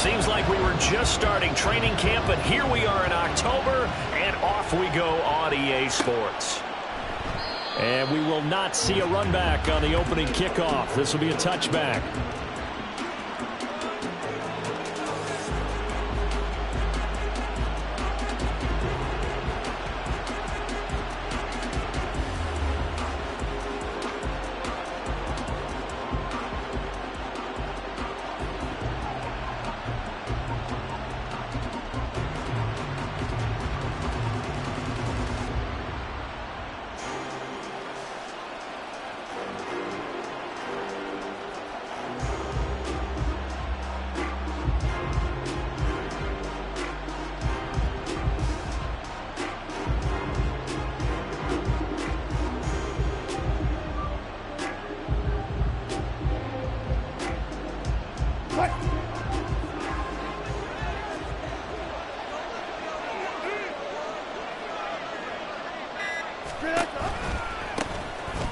Seems like we were just starting training camp, but here we are in October, and off we go on EA Sports. And we will not see a run back on the opening kickoff. This will be a touchback.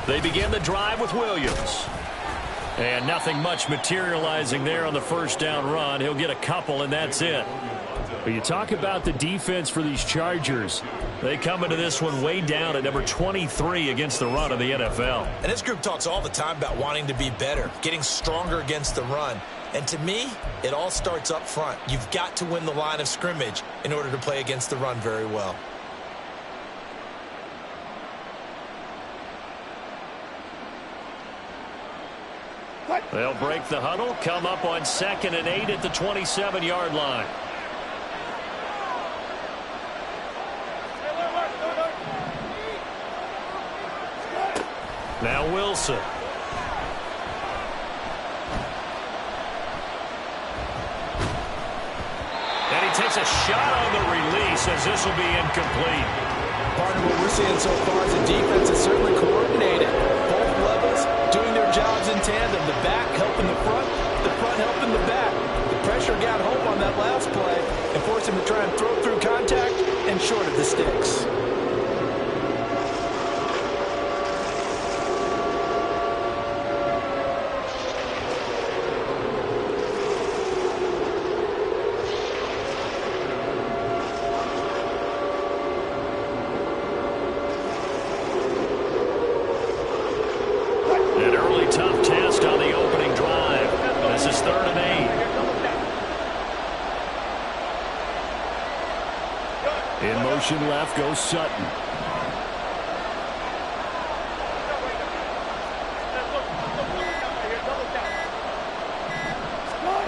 They begin the drive with Williams. And nothing much materializing there on the first down run. He'll get a couple, and that's it. But you talk about the defense for these Chargers. They come into this one way down at number 23 against the run of the NFL. And this group talks all the time about wanting to be better, getting stronger against the run. And to me, it all starts up front. You've got to win the line of scrimmage in order to play against the run very well. They'll break the huddle, come up on 2nd and 8 at the 27-yard line. Now Wilson. And he takes a shot on the release as this will be incomplete. Part of what we're seeing so far is the defense is certainly coordinated. Both levels doing their jobs in tandem. The back helping the front helping the back. The pressure got home on that last play and forced him to try and throw through contact and short of the sticks. Left goes Sutton.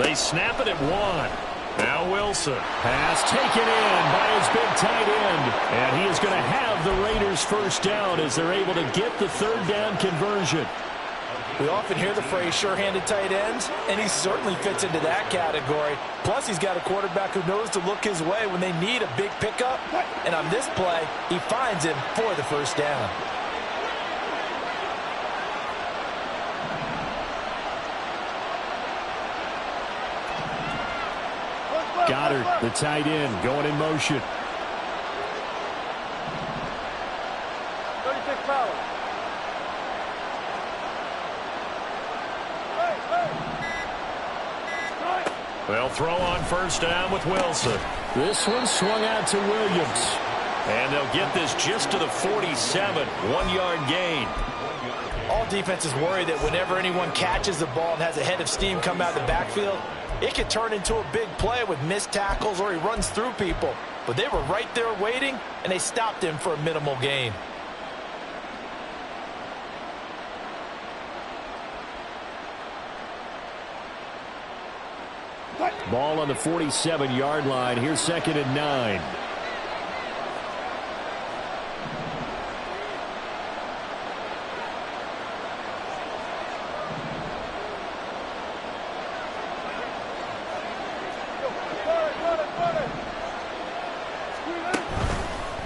They snap it at 1. Now Wilson. Pass taken in by his big tight end. And he is going to have the Raiders first down as they're able to get the third down conversion. We often hear the phrase sure-handed tight ends, and he certainly fits into that category. Plus, he's got a quarterback who knows to look his way when they need a big pickup. And on this play, he finds him for the first down. Goddard, the tight end, going in motion. 36 power. They'll throw on first down with Wilson. This one swung out to Williams. And they'll get this just to the 47, 1-yard gain. All defenses worry that whenever anyone catches the ball and has a head of steam come out of the backfield, it could turn into a big play with missed tackles or he runs through people. But they were right there waiting, and they stopped him for a minimal gain. Ball on the 47-yard line. Here's 2nd and 9.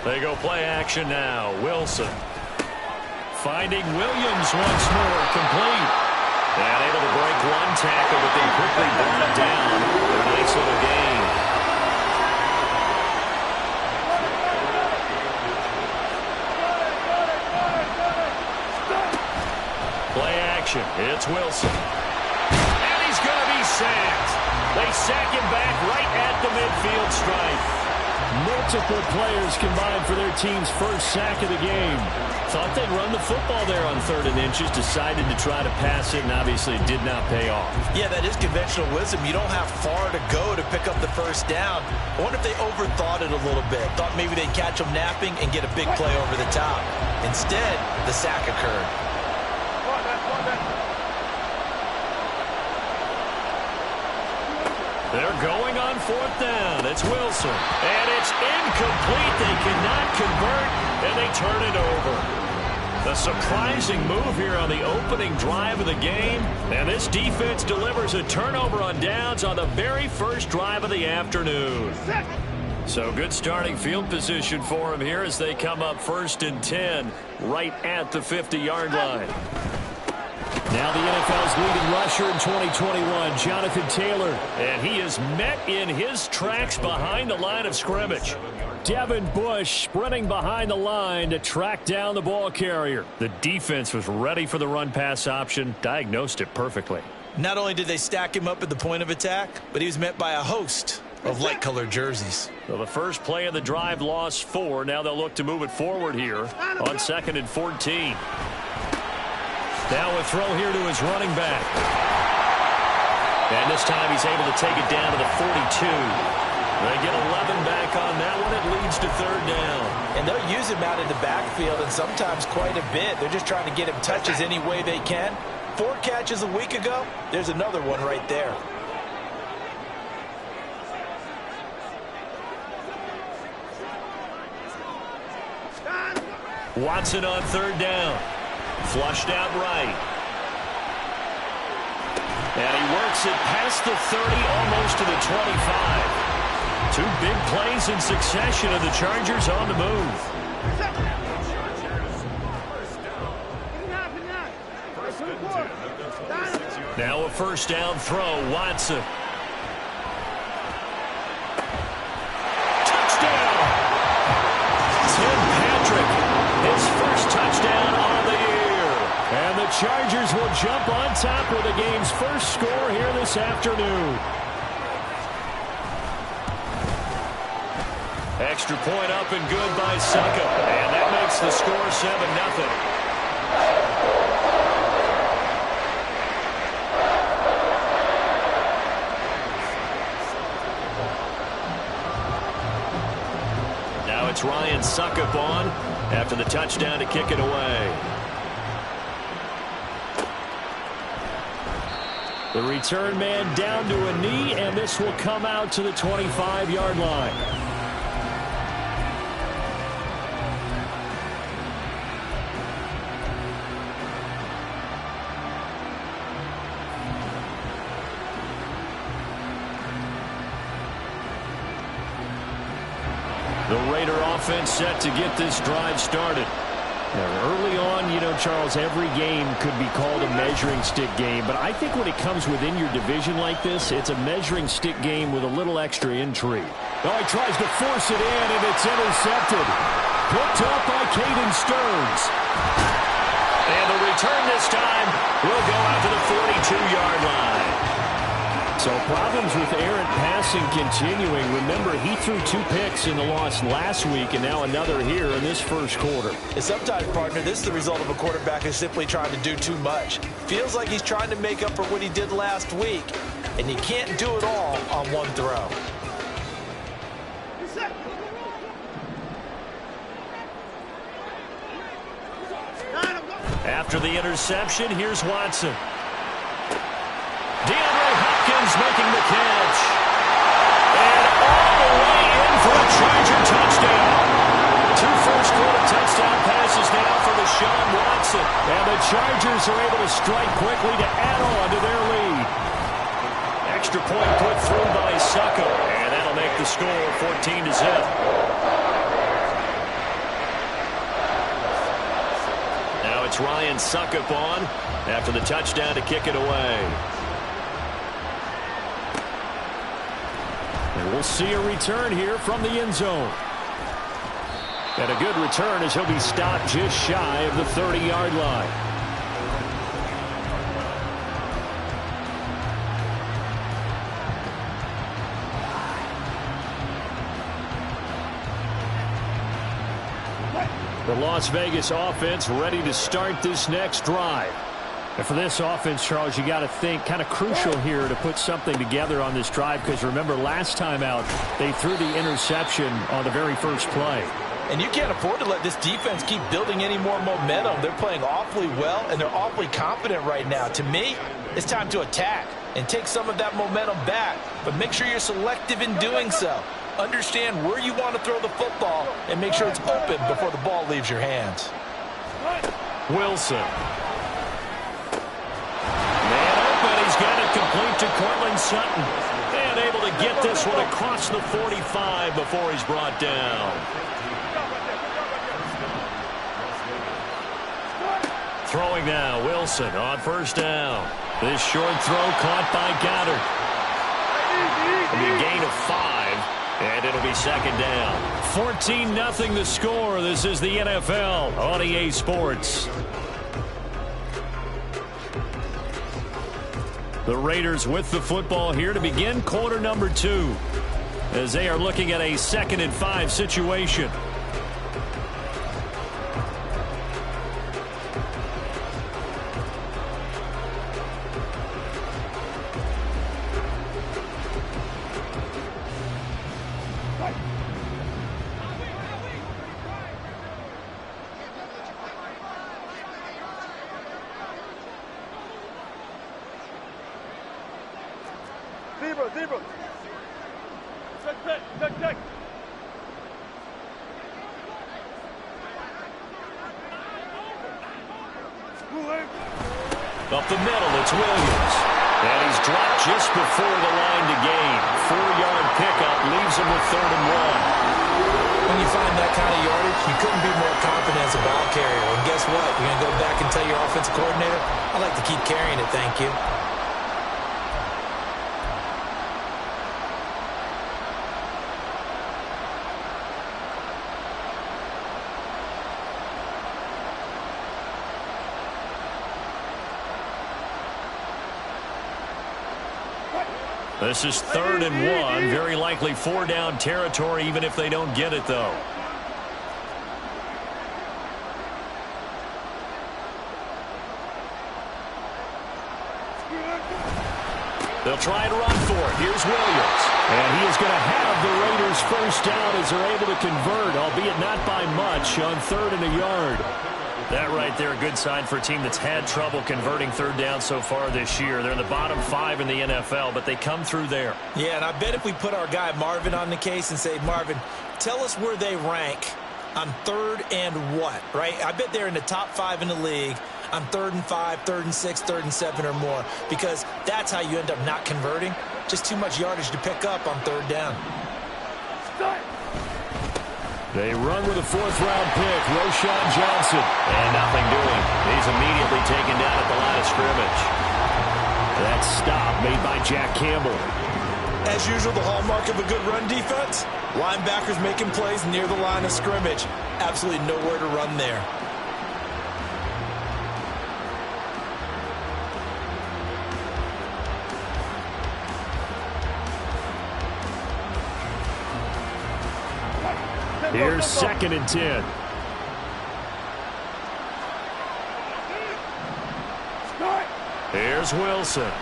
They go play action now. Wilson finding Williams once more, complete. And able to break one tackle, but they quickly brought it down. A nice little gain. Play action. It's Wilson. And he's going to be sacked. They sack him back right at the midfield stripe. Multiple players combined for their team's first sack of the game. Thought they'd run the football there on 3rd and inches. Decided to try to pass it, and obviously it did not pay off. Yeah, that is conventional wisdom. You don't have far to go to pick up the first down. I wonder if they overthought it a little bit. Thought maybe they'd catch them napping and get a big play over the top. Instead, the sack occurred. They're going on 4th down. It's Wilson. And it's incomplete. They cannot convert, and they turn it over. A surprising move here on the opening drive of the game. And this defense delivers a turnover on downs on the very first drive of the afternoon. So good starting field position for them here as they come up 1st and 10 right at the 50-yard line. Now the NFL's leading rusher in 2021, Jonathan Taylor. And he is met in his tracks behind the line of scrimmage. Devin Bush sprinting behind the line to track down the ball carrier. The defense was ready for the run-pass option, diagnosed it perfectly. Not only did they stack him up at the point of attack, but he was met by a host of light-colored jerseys. So the first play of the drive lost 4. Now they'll look to move it forward here on 2nd and 14. Now a throw here to his running back. And this time he's able to take it down to the 42. They get 11 back on that one. It leads to 3rd down. And they'll use him out in the backfield, and sometimes quite a bit. They're just trying to get him touches any way they can. 4 catches a week ago. There's another one right there. Watson on 3rd down. Flushed out right. And he works it past the 30, almost to the 25. 2 big plays in succession, and the Chargers on the move. Now a 1st down throw, Watson. Touchdown! Tim Patrick, his first touchdown on the year. And the Chargers will jump on top with the game's first score here this afternoon. Extra point up and good by Succop. And that makes the score 7-0. Now it's Ryan Succop on after the touchdown to kick it away. The return man down to a knee, and this will come out to the 25-yard line. The Raider offense set to get this drive started. Now, early on, you know, Charles, every game could be called a measuring stick game. But I think when it comes within your division like this, it's a measuring stick game with a little extra intrigue. Oh, he tries to force it in, and it's intercepted. Picked up by Caden Stearns. And the return this time will go out to the 42-yard line. So problems with errant passing continuing. Remember, he threw 2 picks in the loss last week, and now another here in this first quarter. And sometimes, partner, this is the result of a quarterback who's simply trying to do too much. Feels like he's trying to make up for what he did last week, and you can't do it all on one throw. After the interception, here's Watson. DeAndre Hopkins making the catch. And all the way in for a Charger touchdown. 2 first-quarter touchdown passes now for Deshaun Watson. And the Chargers are able to strike quickly to add on to their lead. Extra point put through by Succop. And that'll make the score 14-0. Now it's Ryan Succop on after the touchdown to kick it away. And we'll see a return here from the end zone. And a good return as he'll be stopped just shy of the 30-yard line. The Las Vegas offense ready to start this next drive. And for this offense, Charles, you got to think kind of crucial here to put something together on this drive, because remember last time out they threw the interception on the very first play. And you can't afford to let this defense keep building any more momentum. They're playing awfully well, and they're awfully confident right now. To me, it's time to attack and take some of that momentum back, but make sure you're selective in doing so. Understand where you want to throw the football and make sure it's open before the ball leaves your hands. Wilson. Man open. He's got it complete to Courtland Sutton. And able to get this one across the 45 before he's brought down. Throwing now, Wilson on first down. This short throw caught by Goddard. It'll be a gain of 5, and it'll be second down. 14-0 the score. This is the NFL on EA Sports. The Raiders with the football here to begin quarter number 2, as they are looking at a 2nd and 5 situation. Zebra. Check. Up the middle, it's Williams. And he's dropped just before the line to gain. 4-yard pickup leaves him with 3rd and 1. When you find that kind of yardage, you couldn't be more confident as a ball carrier. And guess what? You're going to go back and tell your offensive coordinator, I like to keep carrying it, thank you. This is 3rd and 1. Very likely 4-down territory, even if they don't get it, though. They'll try to run for it. Here's Williams. And he is going to have the Raiders first down as they're able to convert, albeit not by much, on 3rd and a yard. That right there, a good sign for a team that's had trouble converting 3rd down so far this year. They're in the bottom 5 in the NFL, but they come through there. Yeah, and I bet if we put our guy Marvin on the case and say, Marvin, tell us where they rank on 3rd and what, right? I bet they're in the top 5 in the league on 3rd and 5, 3rd and 6, 3rd and 7 or more, because that's how you end up not converting. Just too much yardage to pick up on 3rd down. They run with a 4th-round pick, Roschon Johnson. And nothing doing. He's immediately taken down at the line of scrimmage. That stop made by Jack Campbell. As usual, the hallmark of a good run defense, linebackers making plays near the line of scrimmage. Absolutely nowhere to run there. Here's 2nd and 10. Here's Wilson.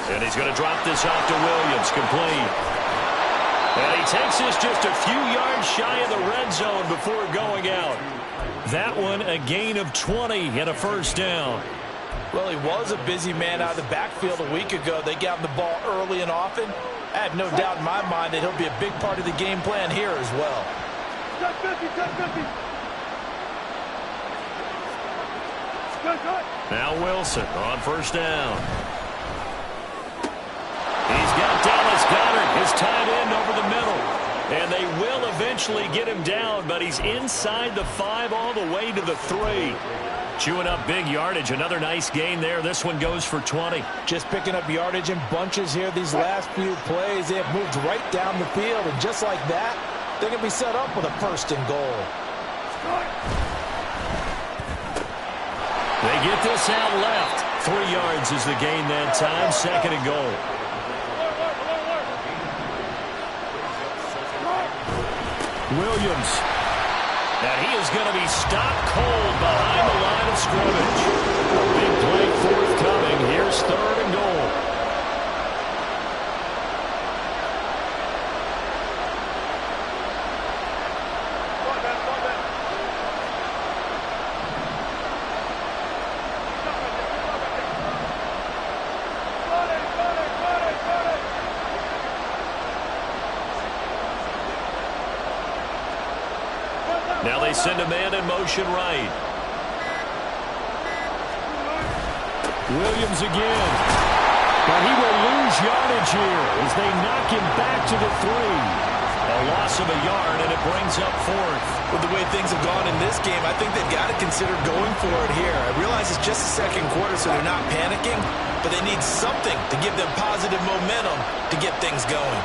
And he's going to drop this off to Williams, complete. And he takes this just a few yards shy of the red zone before going out. That one, a gain of 20 and a first down. Well, he was a busy man out of the backfield a week ago. They got him the ball early and often. I have no doubt in my mind that he'll be a big part of the game plan here as well. Now Wilson on first down. He's got Dallas Goedert, his tight end, over the middle. And they will eventually get him down, but he's inside the 5 all the way to the 3. Chewing up big yardage. Another nice gain there. This one goes for 20. Just picking up yardage in bunches here these last few plays. They have moved right down the field, and just like that, they're going to be set up with a 1st and goal. They get this out left. 3 yards is the gain that time. 2nd and goal. Williams. And he is going to be stopped cold behind the line of scrimmage. A big play forthcoming. Here's 3rd and goal. Now they send a man in motion right. Williams again. But he will lose yardage here as they knock him back to the 3. A loss of a yard, and it brings up 4th. With the way things have gone in this game, I think they've got to consider going for it here. I realize it's just the 2nd quarter, so they're not panicking, but they need something to give them positive momentum to get things going.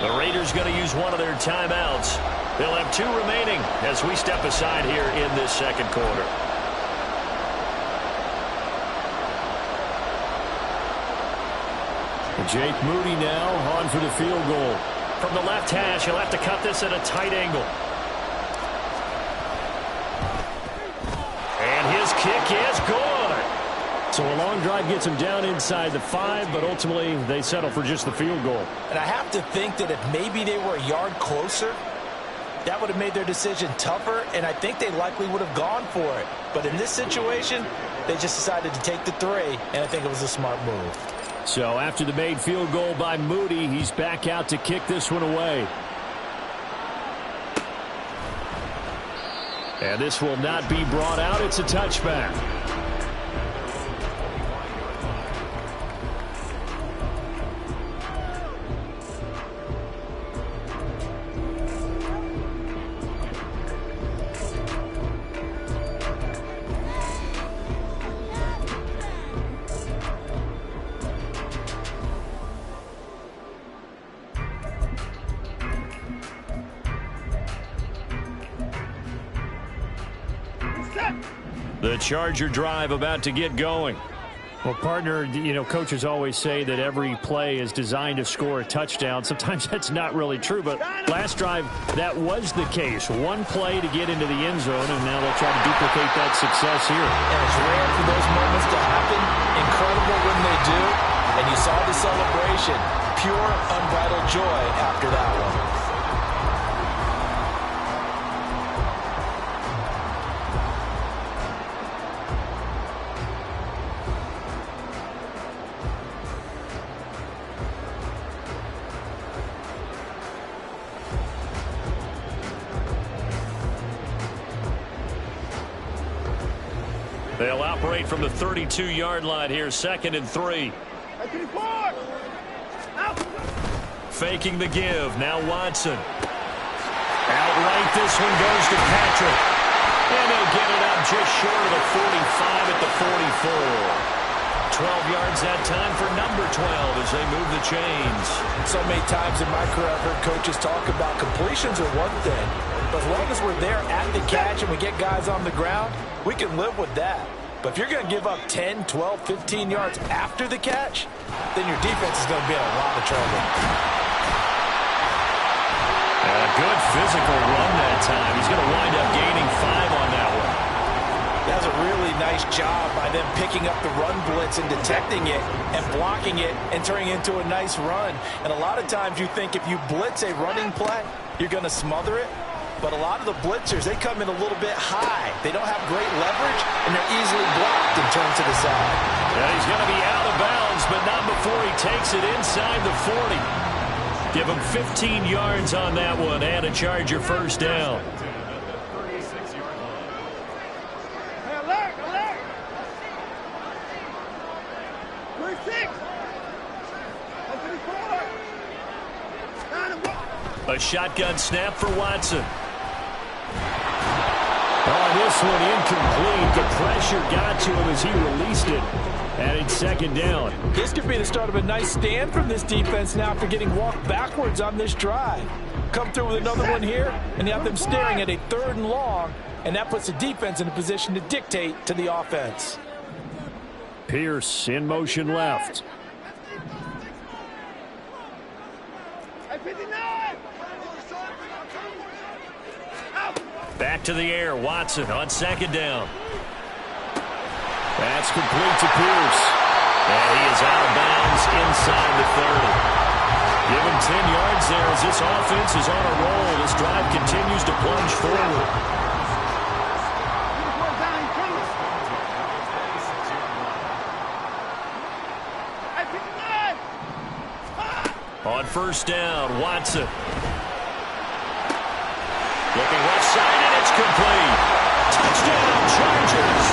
The Raiders going to use one of their timeouts. They'll have 2 remaining as we step aside here in this 2nd quarter. Jake Moody now on for the field goal. From the left hash, he'll have to cut this at a tight angle. And his kick is good. So a long drive gets him down inside the 5, but ultimately they settle for just the field goal. And I have to think that if maybe they were a yard closer, that would have made their decision tougher, and I think they likely would have gone for it. But in this situation, they just decided to take the 3, and I think it was a smart move. So after the made field goal by Moody, he's back out to kick this one away. And this will not be brought out. It's a touchback. The Charger drive about to get going. Well, partner, you know, coaches always say that every play is designed to score a touchdown. Sometimes that's not really true, but last drive, that was the case. One play to get into the end zone, and now they'll try to duplicate that success here. And it's rare for those moments to happen. Incredible when they do. And you saw the celebration. Pure, unbridled joy after that one. They'll operate from the 32-yard line here, 2nd and 3. Faking the give. Now Watson. Outright, this one goes to Patrick. And he'll get it up just short of the 45 at the 44. 12 yards that time for number 12 as they move the chains. So many times in my career I've heard coaches talk about completions are one thing. But as long as we're there at the catch and we get guys on the ground, we can live with that. But if you're going to give up 10, 12, 15 yards after the catch, then your defense is going to be in a lot of trouble. And a good physical run that time. He's going to wind up gaining 5 on that one. That's a really nice job by them picking up the run blitz and detecting it and blocking it and turning it into a nice run. And a lot of times you think if you blitz a running play, you're going to smother it. But a lot of the blitzers, they come in a little bit high. They don't have great leverage, and they're easily blocked and turned to the side. Yeah, he's going to be out of bounds, but not before he takes it inside the 40. Give him 15 yards on that one and a Charger first down. A shotgun snap for Watson. Oh, this one incomplete. The pressure got to him as he released it. And it's second down. This could be the start of a nice stand from this defense now after getting walked backwards on this drive. Come through with another one here, and you have them staring at a 3rd and long, and that puts the defense in a position to dictate to the offense. Pierce in motion left. Back to the air, Watson on second down. That's complete to Pierce. And he is out of bounds inside the 30. Give him 10 yards there as this offense is on a roll. This drive continues to plunge forward. On first down, Watson. Looking left side, and it's complete. Touchdown, Chargers.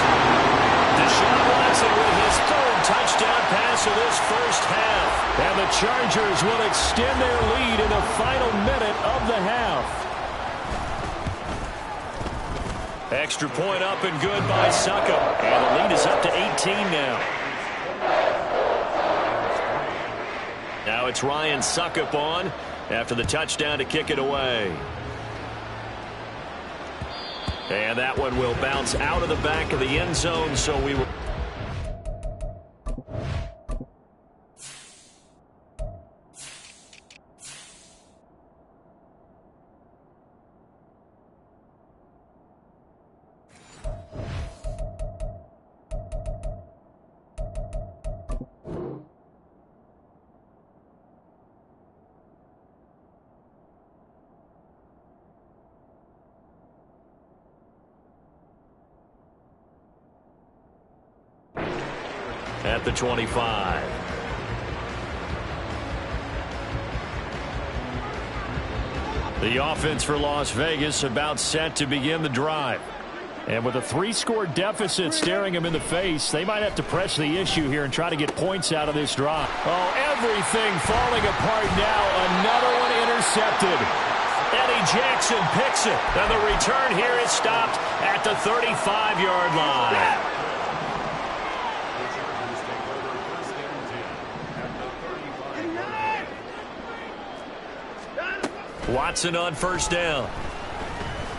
Deshaun Watson with his 3rd touchdown pass of this first half. And the Chargers will extend their lead in the final minute of the half. Extra point up and good by Succop. And the lead is up to 18 now. Now it's Ryan Succop on after the touchdown to kick it away. And that one will bounce out of the back of the end zone, so we will... At the 25. The offense for Las Vegas about set to begin the drive. And with a 3-score deficit staring them in the face, they might have to press the issue here and try to get points out of this drive. Oh, everything falling apart now. Another one intercepted. Eddie Jackson picks it. And the return here is stopped at the 35-yard line. Watson on first down.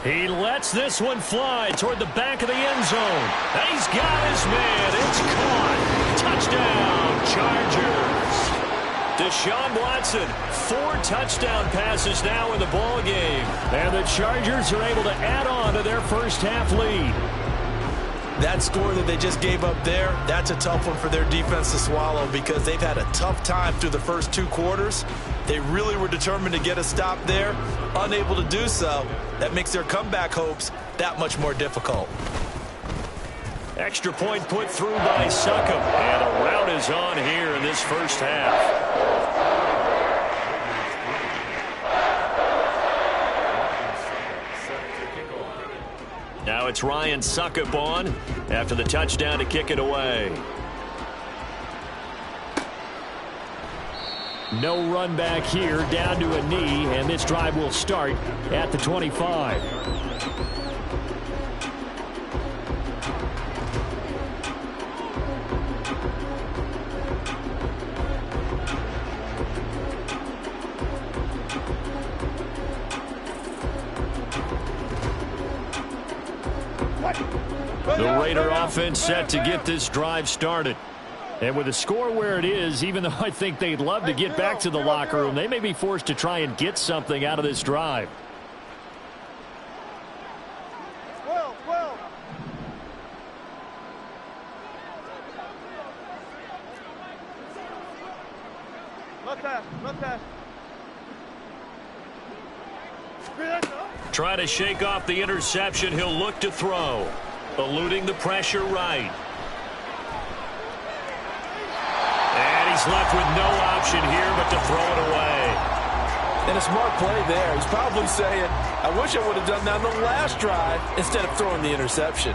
He lets this one fly toward the back of the end zone. And he's got his man. It's caught. Touchdown, Chargers. Deshaun Watson, 4 touchdown passes now in the ball game. And the Chargers are able to add on to their first half lead. That score that they just gave up there, that's a tough one for their defense to swallow because they've had a tough time through the first 2 quarters. They really were determined to get a stop there, unable to do so. That makes their comeback hopes that much more difficult. Extra point put through by Succop, and a rout is on here in this first half. Now it's Ryan Succop on after the touchdown to kick it away. No run back here, down to a knee, and this drive will start at the 25. The Raider offense set to get this drive started. And with the score where it is, even though I think they'd love to get back to the locker room, they may be forced to try and get something out of this drive. Try to shake off the interception. He'll look to throw. Eluding the pressure right. And he's left with no option here but to throw it away. And a smart play there. He's probably saying, I wish I would have done that on the last drive instead of throwing the interception.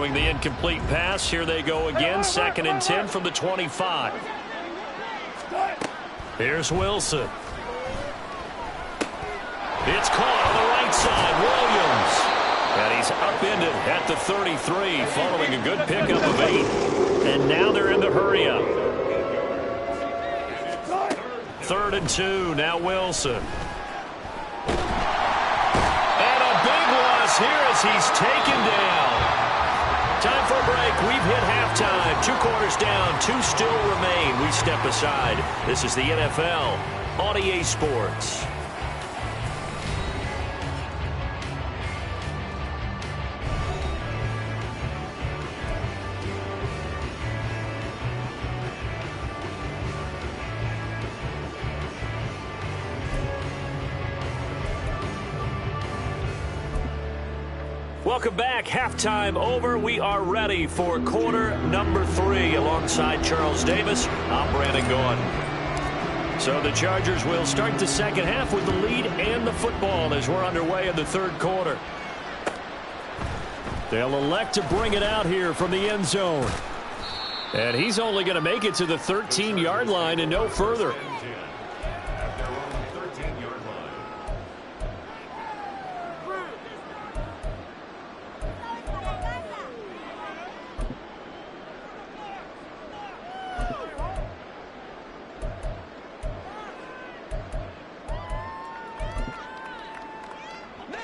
Following the incomplete pass, here they go again. 2nd and 10 from the 25. Here's Wilson. It's caught on the right side. Williams. And he's upended at the 33 following a good pickup of 8. And now they're in the hurry-up. 3rd and 2. Now Wilson. And a big loss here as he's taken down. Time for a break. We've hit halftime. 2 quarters down. 2 still remain. We step aside. This is the NFL on EA Sports. Welcome back. Halftime over. We are ready for quarter number 3. Alongside Charles Davis, I'm Brandon Gaudin. So the Chargers will start the second half with the lead and the football as we're underway in the 3rd quarter. They'll elect to bring it out here from the end zone. And he's only going to make it to the 13-yard line and no further.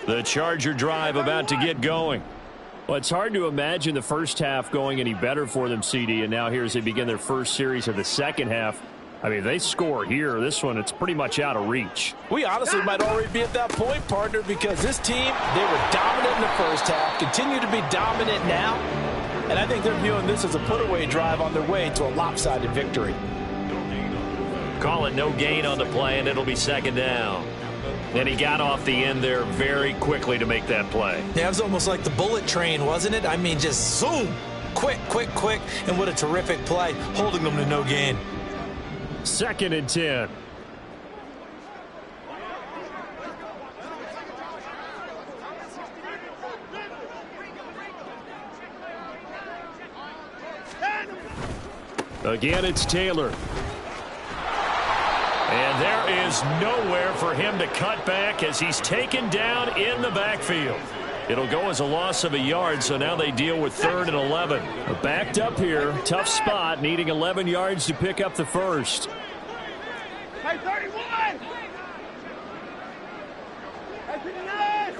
The Charger drive about to get going. Well, it's hard to imagine the first half going any better for them, CD, and now here as they begin their first series of the second half. I mean, they score here. This one, it's pretty much out of reach. We honestly might already be at that point, partner, because this team, they were dominant in the first half, continue to be dominant now, and I think they're viewing this as a put-away drive on their way to a lopsided victory. Call it no gain on the play, and it'll be 2nd down. And he got off the end there very quickly to make that play. Yeah, it was almost like the bullet train, wasn't it? I mean, just zoom, quick, and what a terrific play, holding them to no gain. 2nd and 10. Again, it's Taylor. And there is nowhere for him to cut back as he's taken down in the backfield. It'll go as a loss of a yard, so now they deal with 3rd and 11. Backed up here, tough spot, needing 11 yards to pick up the first. Hey, 31! Hey, 59!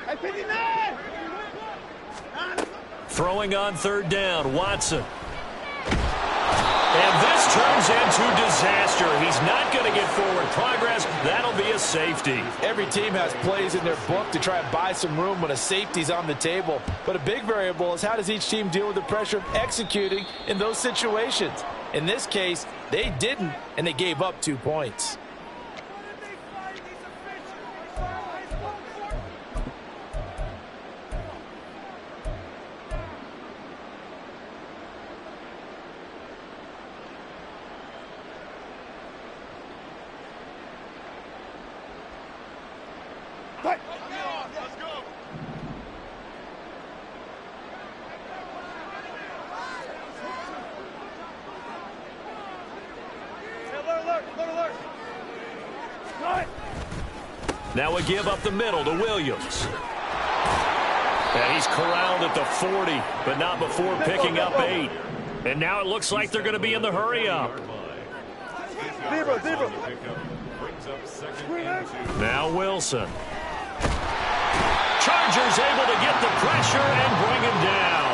Hey, 59! Throwing on 3rd down, Watson. And this turns into disaster. He's not going to get forward progress. That'll be a safety. Every team has plays in their book to try and buy some room when a safety's on the table. But a big variable is how does each team deal with the pressure of executing in those situations. In this case, they didn't, and they gave up 2 points. Now a give up the middle to Williams. And he's corralled at the 40, but not before picking up 8. And now it looks like they're going to be in the hurry-up. Now Wilson. Chargers able to get the pressure and bring him down.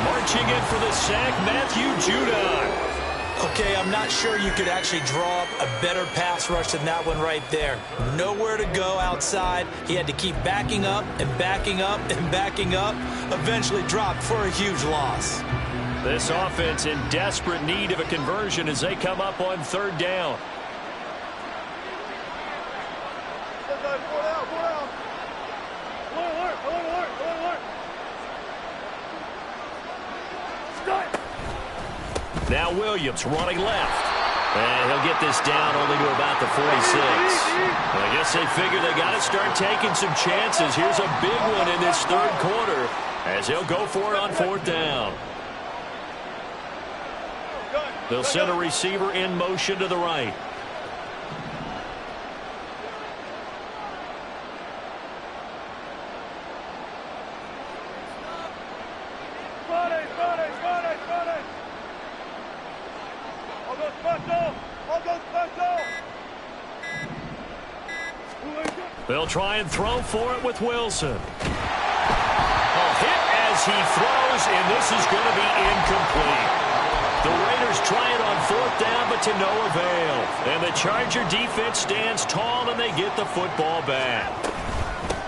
Marching in for the sack, Matthew Judon. Okay, I'm not sure you could actually draw up a better pass rush than that one right there. Nowhere to go outside. He had to keep backing up and backing up and backing up. Eventually dropped for a huge loss. This offense in desperate need of a conversion as they come up on 3rd down. Now Williams running left. And he'll get this down only to about the 46. I guess they figure they got to start taking some chances. Here's a big one in this third quarter as he'll go for it on fourth down. They'll send a receiver in motion to the right. They'll try and throw for it with Wilson. A hit as he throws, and this is going to be incomplete. The Raiders try it on fourth down, but to no avail. And the Charger defense stands tall, and they get the football back.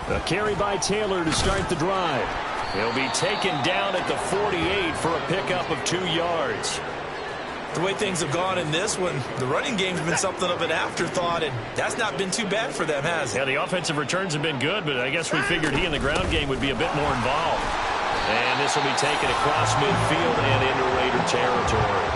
A carry by Taylor to start the drive. He'll be taken down at the 48 for a pickup of 2 yards. The way things have gone in this one, the running game's been something of an afterthought, and that's not been too bad for them, has it? Yeah, the offensive returns have been good, but I guess we figured he in the ground game would be a bit more involved. And this will be taken across midfield and into Raider territory.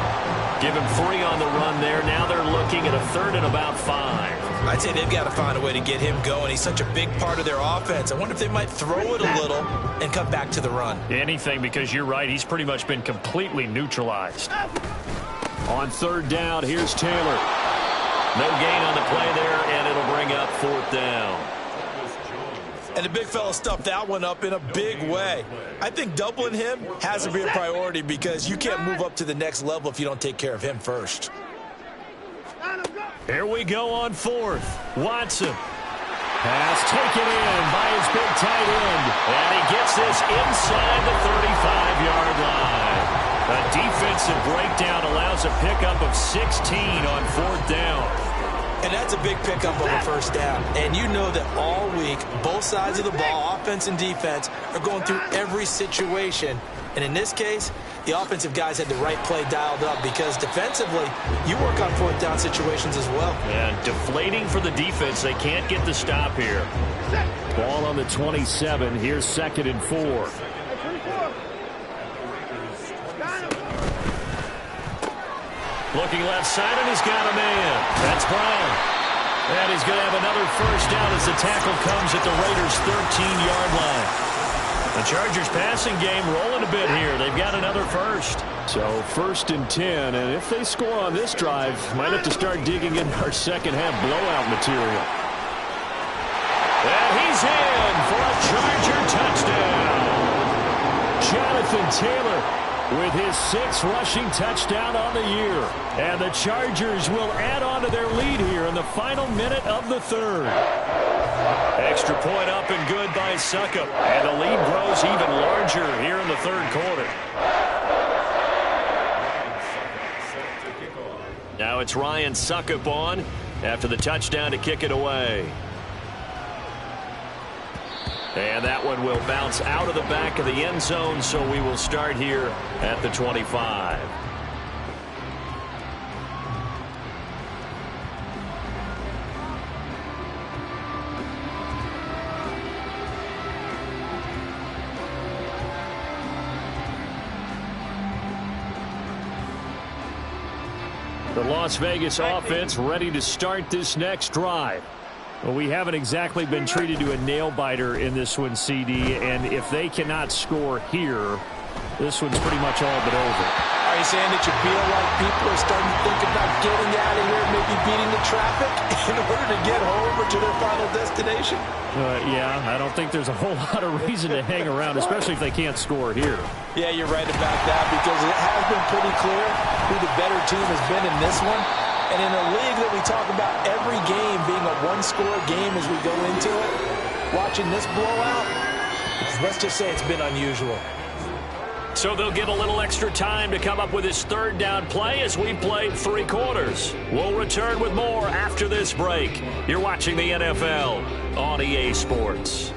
Give him 3 on the run there. Now they're looking at a third and about 5. I'd say they've got to find a way to get him going. He's such a big part of their offense. I wonder if they might throw it a little and come back to the run. Anything, because you're right. He's pretty much been completely neutralized. On third down, here's Taylor. No gain on the play there, and it'll bring up fourth down. And the big fella stuffed that one up in a big way. I think doubling him has to be a priority because you can't move up to the next level if you don't take care of him first. Here we go on fourth. Watson. Pass taken in by his big tight end. And he gets this inside the 35-yard line. A defensive breakdown allows a pickup of 16 on fourth down. And that's a big pickup on the first down. And you know that all week, both sides of the ball, offense and defense, are going through every situation. And in this case, the offensive guys had the right play dialed up because defensively, you work on fourth down situations as well. And deflating for the defense. They can't get the stop here. Ball on the 27. Here's 2nd and 4. Looking left side, and he's got a man. That's Brown. And he's going to have another first down as the tackle comes at the Raiders' 13-yard line. The Chargers passing game rolling a bit here. They've got another first. So 1st and 10, and if they score on this drive, might have to start digging in our second-half blowout material. And he's in for a Charger touchdown. Jonathan Taylor with his 6th rushing touchdown on the year. And the Chargers will add on to their lead here in the final minute of the third. Extra point up and good by Succop. And the lead grows even larger here in the third quarter. Now it's Ryan Succop on after the touchdown to kick it away. And that one will bounce out of the back of the end zone, so we will start here at the 25. The Las Vegas offense ready to start this next drive. Well, we haven't exactly been treated to a nail-biter in this one, CD, and if they cannot score here, this one's pretty much all but over. Are you saying that you feel like people are starting to think about getting out of here, maybe beating the traffic in order to get home or to their final destination? Yeah, I don't think there's a whole lot of reason to hang around, especially if they can't score here. Yeah, you're right about that because it has been pretty clear who the better team has been in this one. And in a league that we talk about every game being a one-score game as we go into it, watching this blowout, let's just say it's been unusual. So they'll get a little extra time to come up with his third down play as we played 3 quarters. We'll return with more after this break. You're watching the NFL on EA Sports.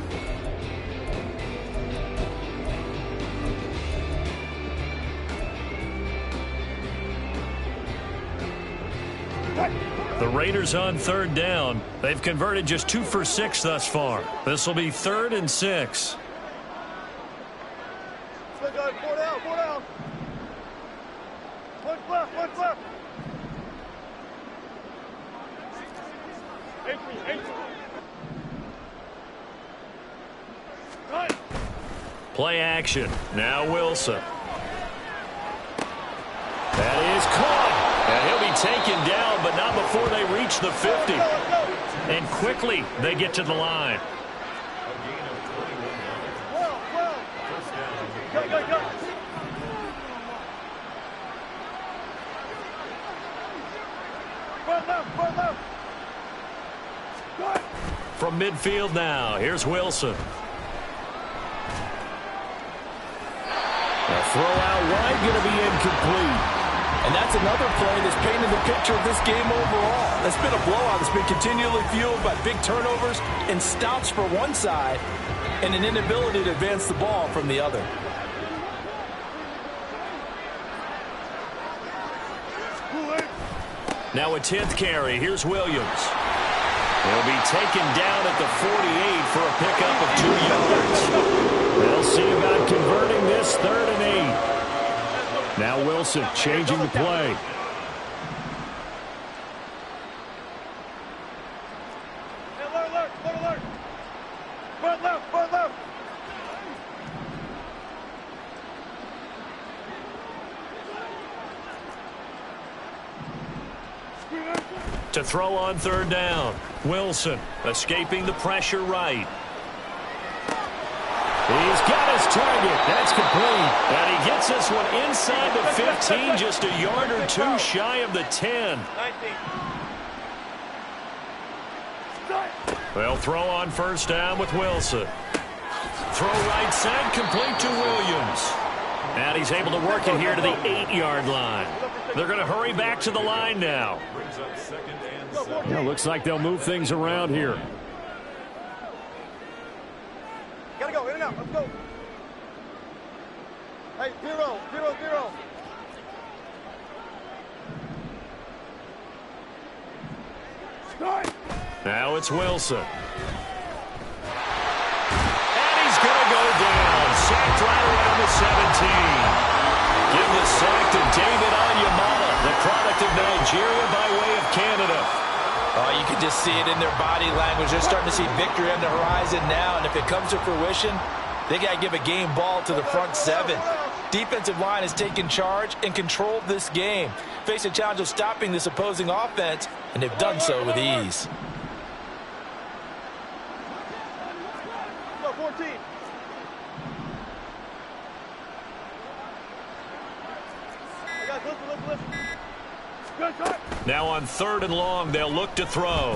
The Raiders on third down. They've converted just 2 for 6 thus far. This will be 3rd and 6. Play action. Now Wilson. That is caught. And he'll be taken down, but not before they reach the 50. And quickly, they get to the line. From midfield now, here's Wilson. A throw out wide, going to be incomplete. And that's another play that's painted the picture of this game overall. It's been a blowout that's been continually fueled by big turnovers and stops for one side and an inability to advance the ball from the other. Now a 10th carry. Here's Williams. He'll be taken down at the 48 for a pickup of 2 yards. They'll see about converting this 3rd and 8. Now Wilson changing the play. To throw on 3rd down. Wilson escaping the pressure right. He's got his target. That's complete. And he gets this one inside the 15, just a yard or 2 shy of the 10. They'll throw on 1st down with Wilson. Throw right side, complete to Williams. And he's able to work it here to the 8-yard line. They're going to hurry back to the line now. Yeah, looks like they'll move things around here. Gotta go, in and out, let's go. Hey, 0, 0, 0. Start. Now it's Wilson. And he's going to go down. Sacked right around the 17. Give the sack to David Onyemata, the product of Nigeria by way of Canada. Oh, you can just see it in their body language. They're starting to see victory on the horizon now, and if it comes to fruition, they got to give a game ball to the front 7. Defensive line has taken charge and controlled this game. Face a challenge of stopping this opposing offense, and they've done so with ease. 14. Now on 3rd and long, they'll look to throw.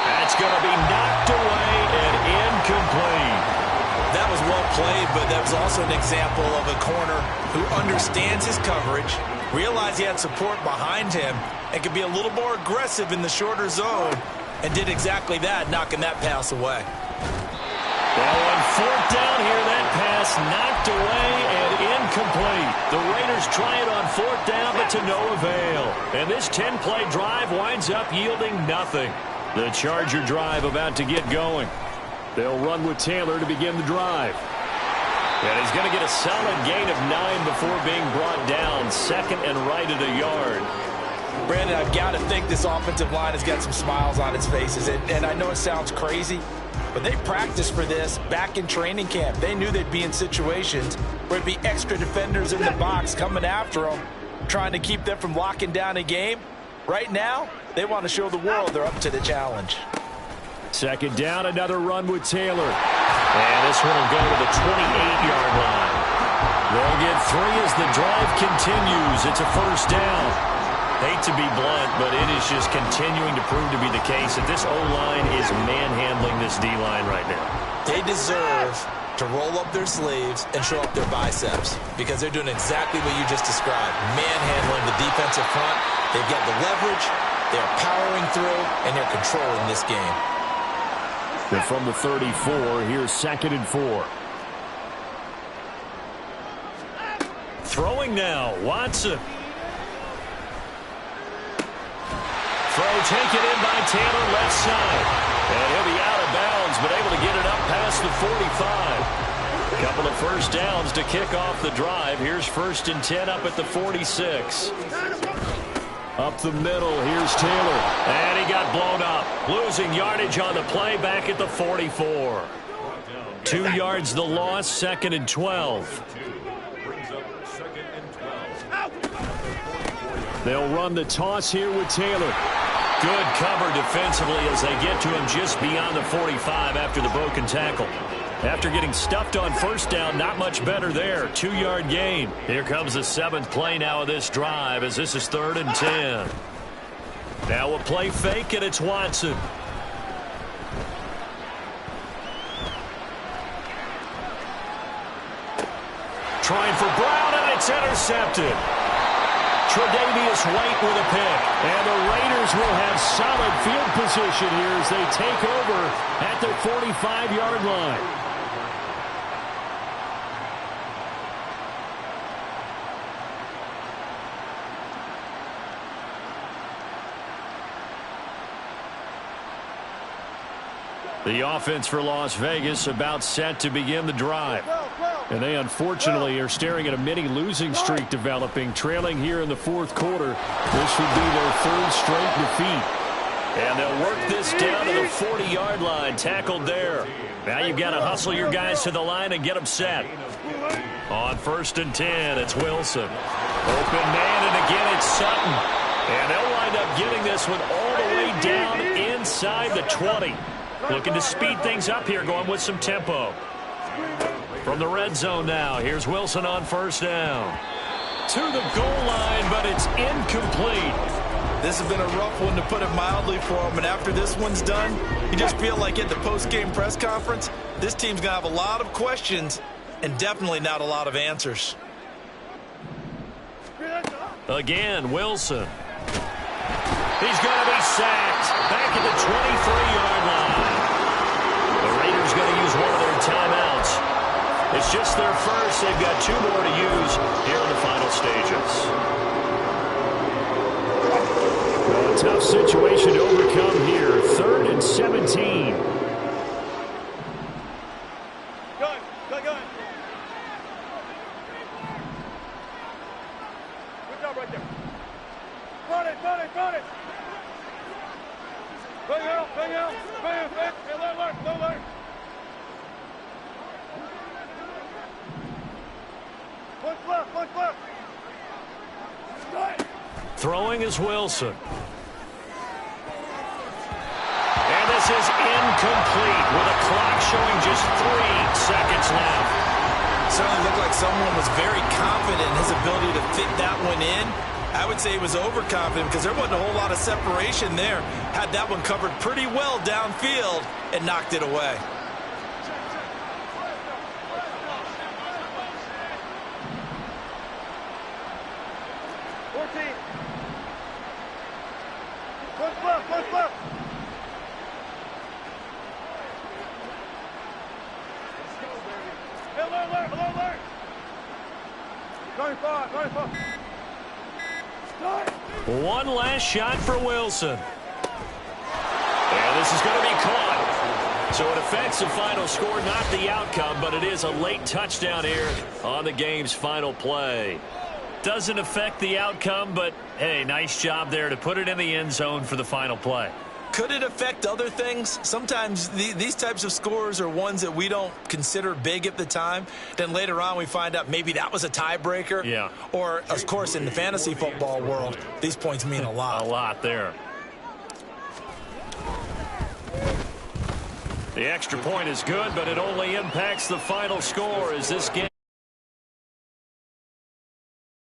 That's going to be knocked away and incomplete. That was well played, but that was also an example of a corner who understands his coverage, realized he had support behind him, and could be a little more aggressive in the shorter zone, and did exactly that, knocking that pass away. Well, on 4th down here, that pass knocked away and incomplete. The Raiders try it on 4th down, but to no avail. And this 10-play drive winds up yielding nothing. The Charger drive about to get going. They'll run with Taylor to begin the drive. And he's going to get a solid gain of 9 before being brought down. 2nd and right at a yard. Brandon, I've got to think this offensive line has got some smiles on its faces. And I know it sounds crazy, but they practiced for this back in training camp. They knew they'd be in situations where it'd be extra defenders in the box coming after them, trying to keep them from locking down a game. Right now, they want to show the world they're up to the challenge. 2nd down, another run with Taylor. And this one will go to the 28-yard line. They'll get 3 as the drive continues. It's a 1st down. Hate to be blunt, but it is just continuing to prove to be the case that this O-line is manhandling this D-line right now. They deserve to roll up their sleeves and show up their biceps because they're doing exactly what you just described, manhandling the defensive front. They've got the leverage, they're powering through, and they're controlling this game. And from the 34, here's 2nd and 4. Throwing now, Watson. Throw taken in by Taylor, left side. And he'll be out of bounds, but able to get it up past the 45. A couple of 1st downs to kick off the drive. Here's 1st and 10 up at the 46. Up the middle, here's Taylor. And he got blown up. Losing yardage on the play back at the 44. 2 yards the loss, 2nd and 12. They'll run the toss here with Taylor. Good cover defensively as they get to him just beyond the 45 after the broken tackle. After getting stuffed on first down, not much better there. 2-yard gain. Here comes the 7th play now of this drive as this is 3rd and 10. Now a play fake, and it's Watson. Trying for Brown, and it's intercepted. Tre'Davious White with a pick. And the Raiders will have solid field position here as they take over at their 45-yard line. The offense for Las Vegas about set to begin the drive. And they unfortunately are staring at a mini losing streak developing, trailing here in the 4th quarter. This would be their 3rd straight defeat. And they'll work this down to the 40-yard line, tackled there. Now you've got to hustle your guys to the line and get them set. On 1st and 10, it's Wilson. Open man, and again it's Sutton. And they'll wind up getting this one all the way down inside the 20. Looking to speed things up here, going with some tempo. From the red zone now, here's Wilson on 1st down. To the goal line, but it's incomplete. This has been a rough one, to put it mildly, for him. And after this one's done, you just feel like at the post-game press conference, this team's going to have a lot of questions and definitely not a lot of answers. Again, Wilson. He's going to be sacked back at the 23-yard line. The Raiders going to use one of their timeouts. It's just their first. They've got 2 more to use here in the final stages. Well, a tough situation to overcome here. 3rd and 17. Go. Good job right there. Run it. Bring out. Hey, alert. Punch left. Throwing is Wilson. And this is incomplete with a clock showing just 3 seconds left. Certainly looked like someone was very confident in his ability to fit that one in. I would say he was overconfident because there wasn't a whole lot of separation there. Had that one covered pretty well downfield and knocked it away. Punch left. Hey, alert. 95. One last shot for Wilson. And this is going to be caught. So it affects the final score, not the outcome, but it is a late touchdown here on the game's final play. Doesn't affect the outcome, but, hey, nice job there to put it in the end zone for the final play. Could it affect other things? Sometimes these types of scores are ones that we don't consider big at the time. Then later on we find out maybe that was a tiebreaker. Yeah. Or, of course, in the fantasy football world, these points mean a lot. A lot there. The extra point is good, but it only impacts the final score as this game